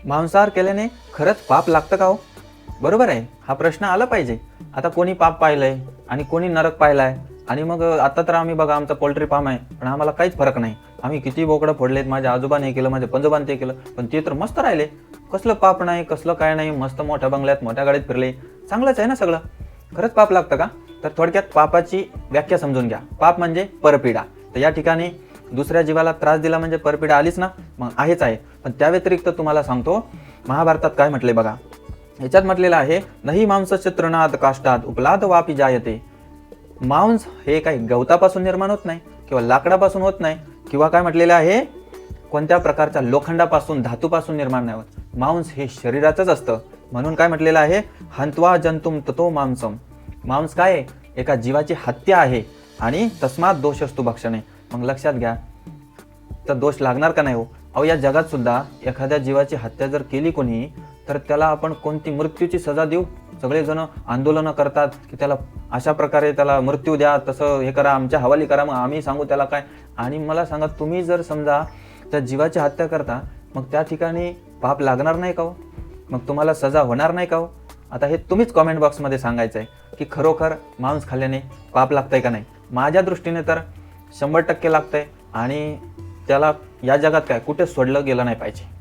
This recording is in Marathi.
मांसाहार केल्याने खरंच पाप लागतं का हो? बरोबर आहे, हा प्रश्न आला पाहिजे. आता कोणी पाप पाहिलंय आणि कोणी नरक पाहिलाय. आणि मग आता तर आम्ही बघा, आमचा पोल्ट्री फार्म आहे, पण आम्हाला काहीच फरक नाही. आम्ही किती बोकडं फोडलेत, माझ्या आजोबाने हे केलं, माझ्या पंजोबाने ते केलं, पण ते तर मस्त राहिले. कसलं पाप नाही, कसलं काय नाही, मस्त मोठ्या बंगल्यात मोठ्या गाडीत फिरले, चांगलंच आहे ना सगळं. खरंच पाप लागतं का? तर थोडक्यात पापाची व्याख्या समजून घ्या. पाप म्हणजे परपीडा. तर या ठिकाणी दुसऱ्या जीवाला त्रास दिला म्हणजे परपीडा आलीच ना, मग आहेच आहे. पण त्या व्यतिरिक्त तुम्हाला सांगतो, महाभारतात काय म्हटले बघा. याच्यात म्हटलेलं आहे, नाही मांसस्य तृणाद काष्टात उपलाद वापी जायते. मांस हे काही गवतापासून निर्माण होत नाही किंवा लाकडापासून होत नाही किंवा काय म्हटलेलं आहे, कोणत्या प्रकारच्या लोखंडापासून धातूपासून निर्माण नाही होत. मांस हे शरीराचंच असतं. म्हणून काय म्हटलेलं आहे, हंत्वा जंतुम ततो मांसम. मांस काय आहे? एका जीवाची हत्या आहे आणि तस्मात दोषस्तु भक्षणे. मग लक्षात घ्या, तर दोष लागणार का नाही हो? अहो, या जगात सुद्धा एखाद्या जीवाची हत्या जर केली कोणी, तर त्याला आपण कोणती मृत्यूची सजा देऊ? सगळेजण आंदोलनं करतात की त्याला अशा प्रकारे त्याला मृत्यू द्या, तसं हे करा, आमच्या हवाली करा, मग आम्ही सांगू त्याला काय. आणि मला सांगा, तुम्ही जर समजा त्या जीवाची हत्या करता, मग त्या ठिकाणी पाप लागणार नाही का हो? मग तुम्हाला सजा होणार नाही का हो? आता हे तुम्हीच कॉमेंट बॉक्समध्ये सांगायचं आहे की खरोखर मांस खाल्ल्याने पाप लागतंय का नाही. माझ्या दृष्टीने तर 100% लागतंय आणि त्याला या जगात काय कुठे सोडलं गेलं नाही पाहिजे.